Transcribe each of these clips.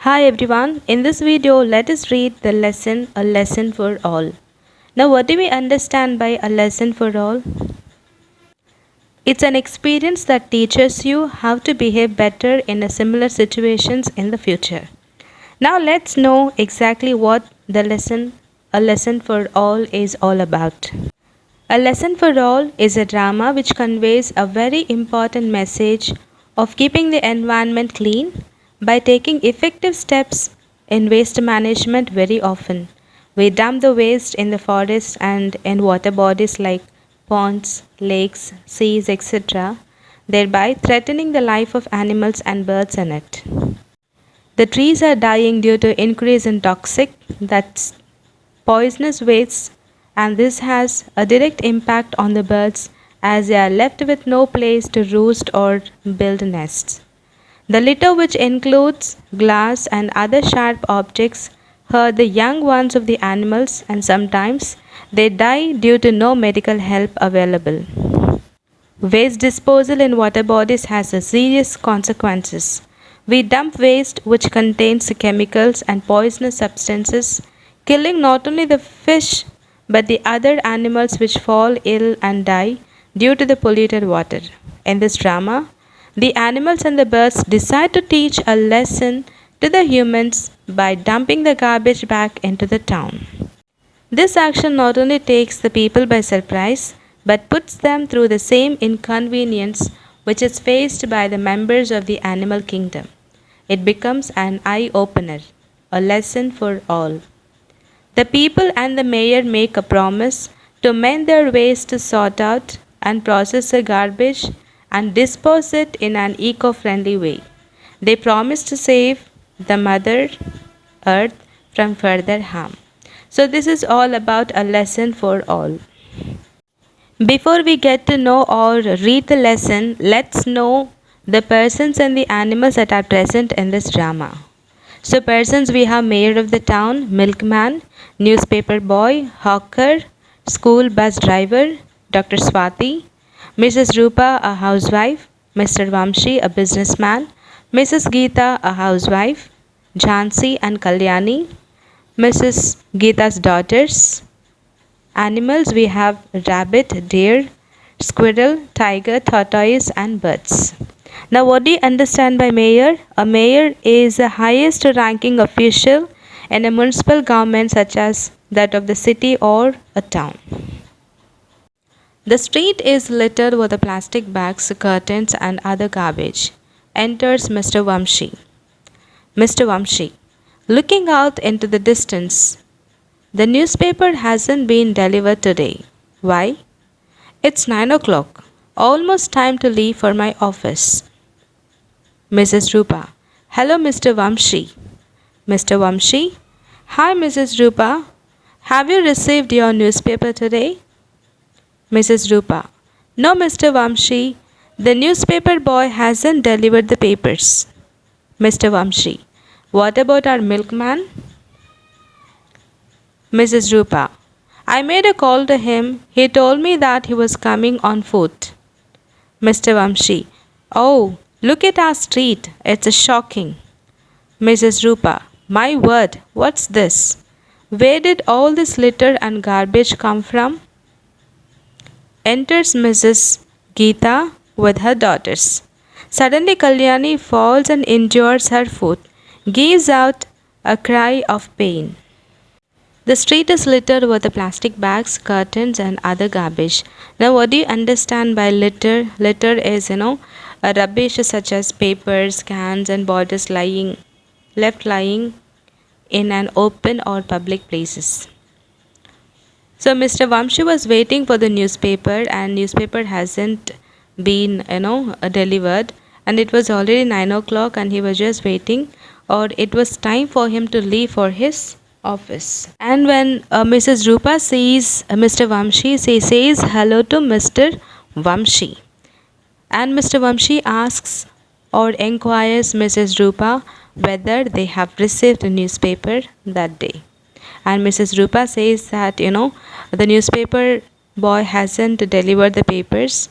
Hi everyone, in this video let us read the lesson A Lesson for All. Now what do we understand by a lesson for all? It's an experience that teaches you how to behave better in a similar situations in the future. Now let's know exactly what the lesson A Lesson for All is all about. A Lesson for All is a drama which conveys a very important message of keeping the environment clean by taking effective steps in waste management very often. We dump the waste in the forest and in water bodies like ponds, lakes, seas, etc., thereby threatening the life of animals and birds in it. The trees are dying due to increase in toxic, that's poisonous wastes, and this has a direct impact on the birds as they are left with no place to roost or build nests. The litter, which includes glass and other sharp objects, hurt the young ones of the animals and sometimes they die due to no medical help available. Waste disposal in water bodies has a serious consequences. We dump waste which contains chemicals and poisonous substances, killing not only the fish but the other animals which fall ill and die due to the polluted water. In this drama, the animals and the birds decide to teach a lesson to the humans by dumping the garbage back into the town. This action not only takes the people by surprise but puts them through the same inconvenience which is faced by the members of the animal kingdom. It becomes an eye opener, a lesson for all. The people and the mayor make a promise to mend their ways to sort out and process the garbage and dispose it in an eco-friendly way. They promise to save the mother earth from further harm. So this is all about a lesson for all. Before we get to know or read the lesson, let's know the persons and the animals that are present in this drama. So persons, we have mayor of the town, milkman, newspaper boy, hawker, school bus driver, Dr. Swati, Mrs. Rupa, a housewife, Mr. Vamshi, a businessman, Mrs. Geeta, a housewife, Jhansi and Kalyani, Mrs. Geeta's daughters. Animals, we have rabbit, deer, squirrel, tiger, tortoise and birds. Now what do you understand by mayor? A mayor is the highest ranking official in a municipal government such as that of the city or a town. The street is littered with the plastic bags, curtains and other garbage. Enters Mr. Vamshi. Mr. Vamshi, looking out into the distance. The newspaper hasn't been delivered today. Why? It's 9 o'clock. Almost time to leave for my office. Mrs. Rupa. Hello, Mr. Vamshi. Mr. Vamshi. Hi, Mrs. Rupa. Have you received your newspaper today? Mrs. Rupa. No, Mr. Vamshi. The newspaper boy hasn't delivered the papers. Mr. Vamshi. What about our milkman? Mrs. Rupa. I made a call to him. He told me that he was coming on foot. Mr. Vamshi. Oh, look at our street. It's shocking. Mrs. Rupa. My word, what's this? Where did all this litter and garbage come from? Enters Mrs. Geeta with her daughters. Suddenly Kalyani falls and injures her foot, gives out a cry of pain. The street is littered with the plastic bags, curtains and other garbage. Now what do you understand by litter? Litter is, a rubbish such as papers, cans and bottles left lying in an open or public places. So Mr. Vamshi was waiting for the newspaper and newspaper hasn't been, delivered, and it was already 9 o'clock and he was just waiting, or it was time for him to leave for his office. And when Mrs. Rupa sees Mr. Vamshi, she says hello to Mr. Vamshi. And Mr. Vamshi asks or inquires Mrs. Rupa whether they have received a newspaper that day. And Mrs. Rupa says that, the newspaper boy hasn't delivered the papers.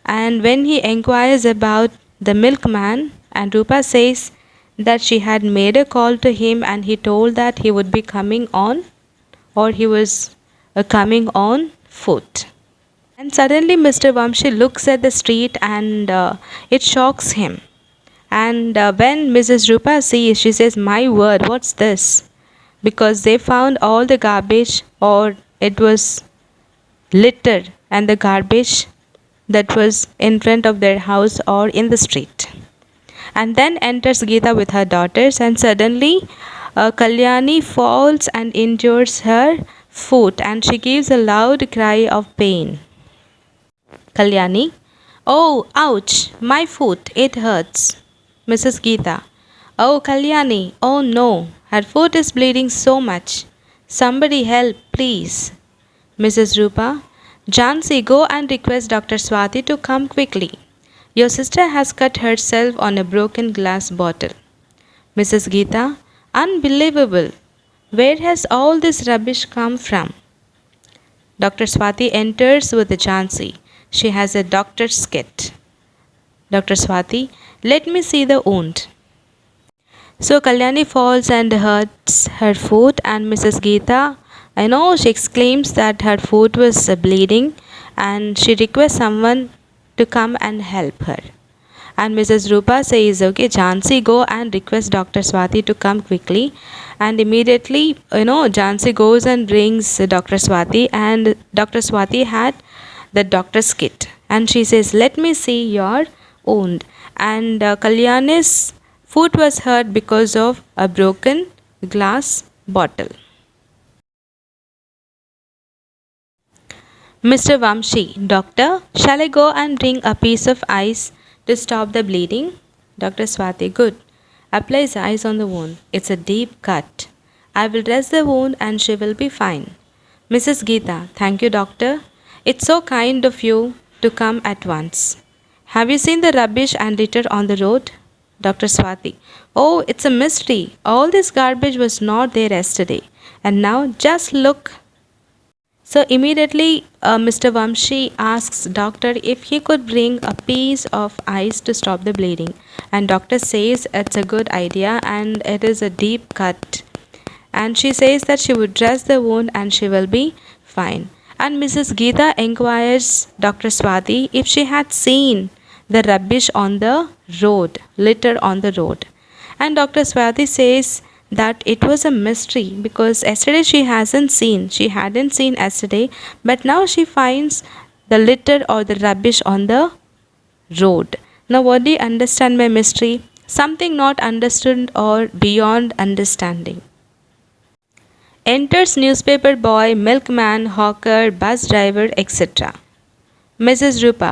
And when he inquires about the milkman, and Rupa says that she had made a call to him and he told that he would be coming on, or he was coming on foot. And suddenly Mr. Vamshi looks at the street and it shocks him. And when Mrs. Rupa sees, she says, "My word, what's this?" Because they found all the garbage, or it was litter and the garbage that was in front of their house or in the street. And then enters Geeta with her daughters, and suddenly Kalyani falls and injures her foot, and she gives a loud cry of pain. Kalyani, "Oh, ouch, my foot, it hurts." Mrs. Geeta, "Oh, Kalyani, oh no, her foot is bleeding so much. Somebody help, please." Mrs. Rupa, "Jansi, go and request Dr. Swati to come quickly. Your sister has cut herself on a broken glass bottle." Mrs. Geeta, "Unbelievable. Where has all this rubbish come from?" Dr. Swati enters with Jansi. She has a doctor's kit. Dr. Swati, "Let me see the wound." So Kalyani falls and hurts her foot, and Mrs. Geeta, she exclaims that her foot was bleeding, and she requests someone to come and help her. And Mrs. Rupa says, "Okay, Jansi, go and request Dr. Swati to come quickly." And immediately, Jansi goes and brings Dr. Swati, and Dr. Swati had the doctor's kit. And she says, "Let me see your wound." And Kalyani's foot was hurt because of a broken glass bottle. Mr. Vamshi, "Doctor, shall I go and bring a piece of ice to stop the bleeding?" Dr. Swati, "Good. Applies ice on the wound. It's a deep cut. I will dress the wound and she will be fine." Mrs. Geeta, "Thank you, doctor. It's so kind of you to come at once. Have you seen the rubbish and litter on the road?" Dr. Swati, "Oh, it's a mystery. All this garbage was not there yesterday. And now just look." So immediately Mr. Vamshi asks doctor if he could bring a piece of ice to stop the bleeding. And doctor says it's a good idea and it is a deep cut. And she says that she would dress the wound and she will be fine. And Mrs. Geeta inquires Dr. Swati if she had seen the rubbish on the road, litter on the road. And Dr. Swati says that it was a mystery because yesterday she hadn't seen yesterday, but now she finds the litter or the rubbish on the road. Now what do you understand by mystery? Something not understood or beyond understanding. Enters newspaper boy, milkman, hawker, bus driver, etc. Mrs. Rupa,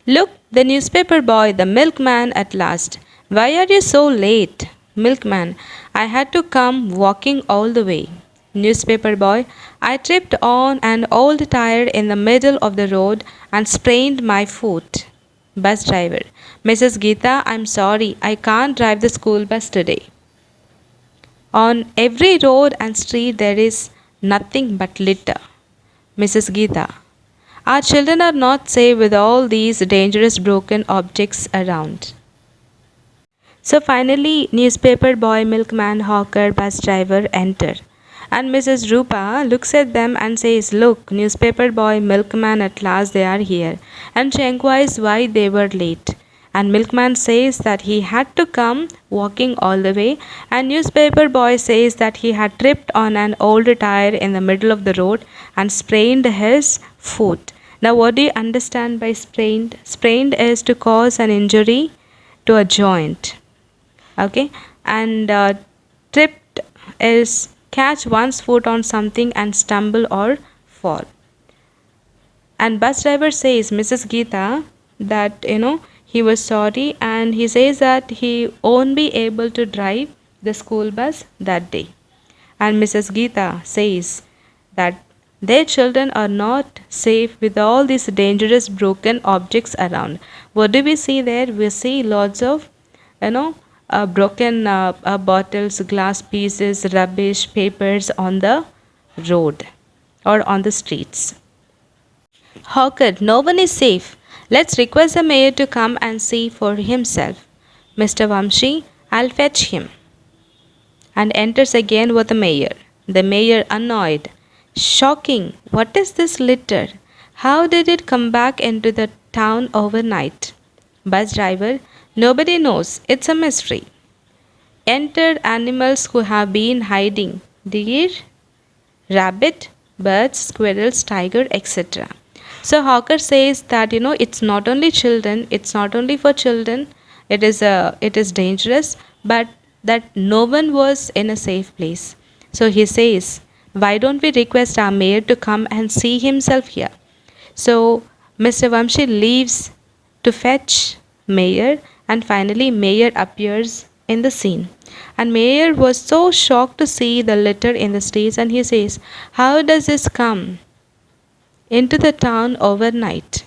"Look, the newspaper boy, the milkman at last. Why are you so late?" Milkman, "I had to come walking all the way." Newspaper boy, "I tripped on an old tire in the middle of the road and sprained my foot." Bus driver, "Mrs. Geeta, I'm sorry, I can't drive the school bus today." On every road and street there is nothing but litter. Mrs. Geeta, "Our children are not safe with all these dangerous broken objects around." So finally, newspaper boy, milkman, hawker, bus driver enter. And Mrs. Rupa looks at them and says, "Look, newspaper boy, milkman, at last they are here." And she inquires why they were late. And milkman says that he had to come walking all the way. And newspaper boy says that he had tripped on an old tire in the middle of the road and sprained his foot. Now what do you understand by sprained? Sprained is to cause an injury to a joint. Okay, and tripped is catch one's foot on something and stumble or fall. And bus driver says, Mrs. Geeta, that he was sorry and he says that he won't be able to drive the school bus that day. And Mrs. Geeta says that their children are not safe with all these dangerous broken objects around. What do we see there? We see lots of broken bottles, glass pieces, rubbish, papers on the road or on the streets. Hawker, no one is safe. Let's request the mayor to come and see for himself. Mr. Vamshi, I'll fetch him. And enters again with the mayor. The mayor annoyed. Shocking! What is this litter? How did it come back into the town overnight? Bus driver. Nobody knows. It's a mystery. Entered animals who have been hiding. Deer, rabbit, birds, squirrels, tiger, etc. So Hawker says that it's not only children, it's not only for children, it is dangerous, but that no one was in a safe place. So he says, why don't we request our mayor to come and see himself here? So Mr. Vamshi leaves to fetch mayor, and finally mayor appears in the scene. And mayor was so shocked to see the litter in the streets, and he says, how does this come into the town overnight?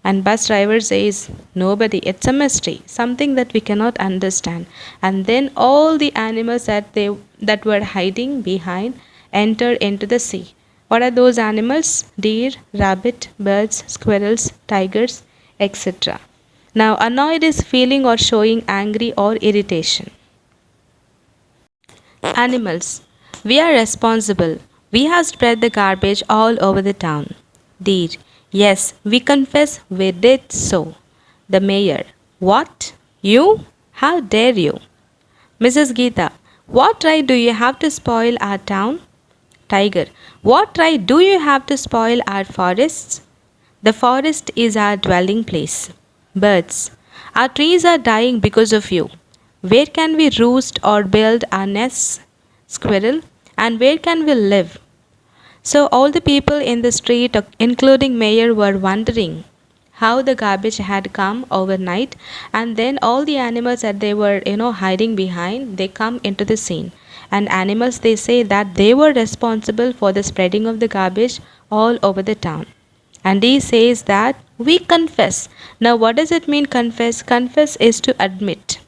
And bus driver says, nobody, it's a mystery, something that we cannot understand. And then all the animals that were hiding behind enter into the sea. What are those animals? Deer, rabbit, birds, squirrels, tigers, etc. Now annoyed is feeling or showing angry or irritation. Animals. We are responsible. We have spread the garbage all over the town. Deer. Yes, we confess we did so. The mayor. What? You? How dare you? Mrs. Geeta. What right do you have to spoil our town? Tiger. What right do you have to spoil our forests? The forest is our dwelling place. Birds. Our trees are dying because of you. Where can we roost or build our nests? Squirrel. And where can we live? So all the people in the street, including mayor, were wondering how the garbage had come overnight, and then all the animals that they were hiding behind, they come into the scene. And animals, they say that they were responsible for the spreading of the garbage all over the town. And he says that we confess. Now what does it mean, confess? Confess is to admit.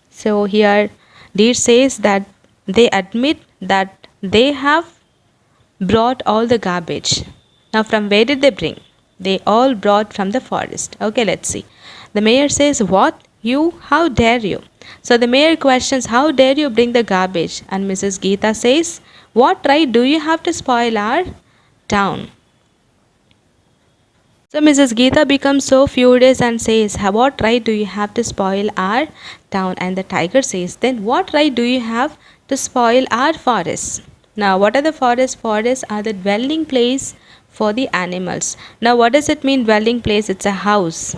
So here Deer says that they admit that they have brought all the garbage. Now from where did they bring? They all brought from the forest. Okay, let's see. The mayor says, what? You? How dare you? So the mayor questions, how dare you bring the garbage? And Mrs. Geeta says, what right do you have to spoil our town? So Mrs. Geeta becomes so furious and says, what right do you have to spoil our town? And the tiger says, then what right do you have to spoil our forests? Now what are the forests? Forests are the dwelling place for the animals. Now what does it mean, dwelling place? It's a house.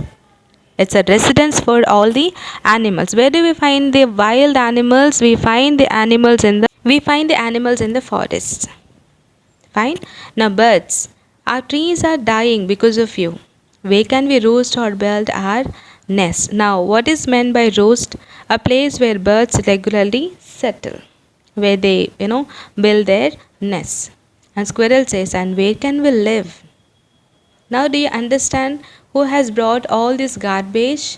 It's a residence for all the animals. Where do we find the wild animals? We find the animals in the forests. Fine. Now birds. Our trees are dying because of you. Where can we roost or build our nest? Now what is meant by roost? A place where birds regularly settle, where they build their nests. And squirrel says, and where can we live? Now do you understand who has brought all this garbage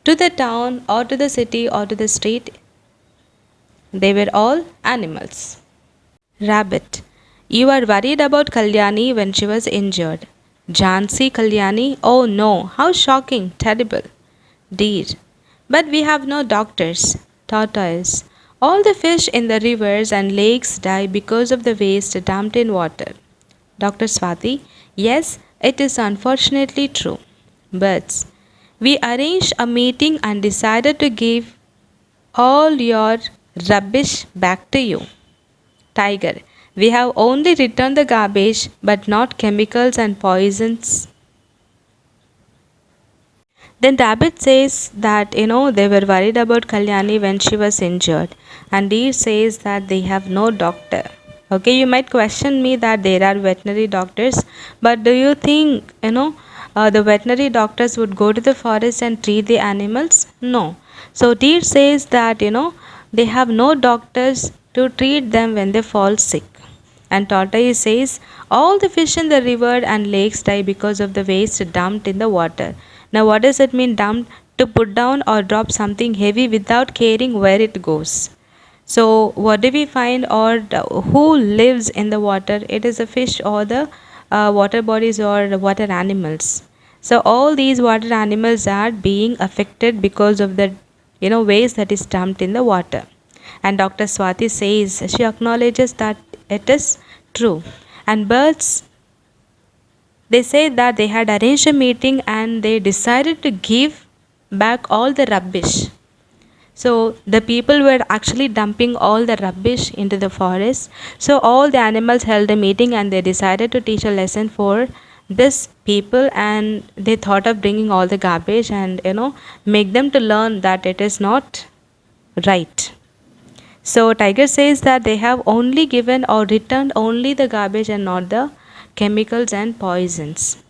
to the town or to the city or to the street? They were all animals. Rabbit. You are worried about Kalyani when she was injured. Jhansi Kalyani? Oh no, how shocking, terrible. Deer. But we have no doctors. Tortoise. All the fish in the rivers and lakes die because of the waste dumped in water. Dr. Swati. Yes, it is unfortunately true. Birds. We arranged a meeting and decided to give all your rubbish back to you. Tiger. We have only returned the garbage, but not chemicals and poisons. Then Rabbit says that they were worried about Kalyani when she was injured, and Deer says that they have no doctor. Okay, you might question me that there are veterinary doctors, but do you think the veterinary doctors would go to the forest and treat the animals? No. So Deer says that they have no doctors to treat them when they fall sick. And Tortoise says, all the fish in the river and lakes die because of the waste dumped in the water. Now what does it mean, dumped? To put down or drop something heavy without caring where it goes. So what do we find, or who lives in the water? It is a fish or the water bodies or the water animals. So all these water animals are being affected because of the waste that is dumped in the water. And Dr. Swati says she acknowledges that it is true. And birds, they say that they had arranged a meeting and they decided to give back all the rubbish. So the people were actually dumping all the rubbish into the forest. So all the animals held a meeting and they decided to teach a lesson for this people, and they thought of bringing all the garbage and make them to learn that it is not right. So Tiger says that they have only given or returned only the garbage and not the chemicals and poisons.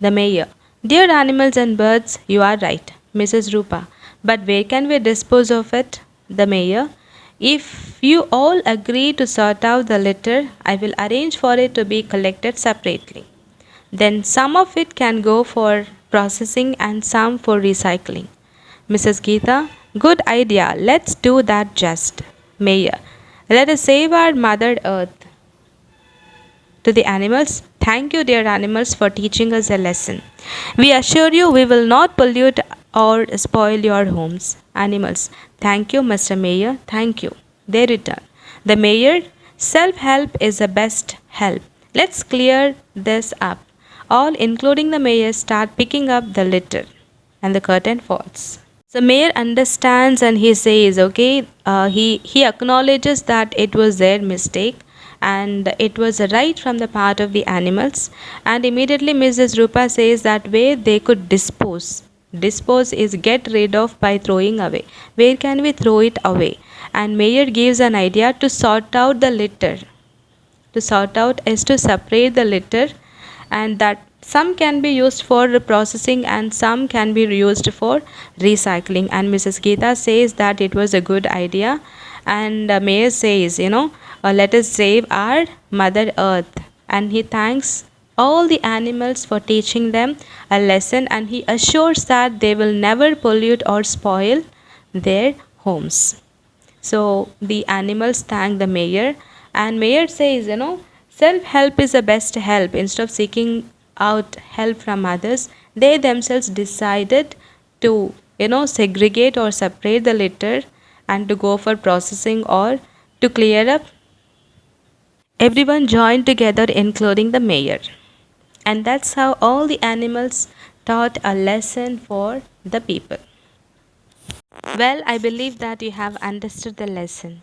The mayor. Dear animals and birds, you are right, Mrs. Rupa. But where can we dispose of it? The mayor. If you all agree to sort out the litter, I will arrange for it to be collected separately. Then some of it can go for processing and some for recycling. Mrs. Geeta, good idea. Let's do that just. Mayor, let us save our Mother Earth. To the animals, thank you, dear animals, for teaching us a lesson. We assure you we will not pollute or spoil your homes. Animals, thank you, Mr. Mayor, thank you. They return. The mayor, self help is the best help. Let's clear this up. All, including the mayor, start picking up the litter, and the curtain falls. So mayor understands and he says, okay, he acknowledges that it was their mistake and it was right from the part of the animals. And immediately Mrs. Rupa says that where they could dispose. Dispose is get rid of by throwing away. Where can we throw it away? And mayor gives an idea to sort out the litter. To sort out is to separate the litter, and that some can be used for processing and some can be used for recycling. And Mrs. Geeta says that it was a good idea. And mayor says, let us save our Mother Earth. And he thanks all the animals for teaching them a lesson, and he assures that they will never pollute or spoil their homes. So the animals thank the mayor, and mayor says, self-help is the best help. Instead of seeking out help from others, they themselves decided to, segregate or separate the litter and to go for processing or to clear up. Everyone joined together, including the mayor. And that's how all the animals taught a lesson for the people. Well, I believe that you have understood the lesson.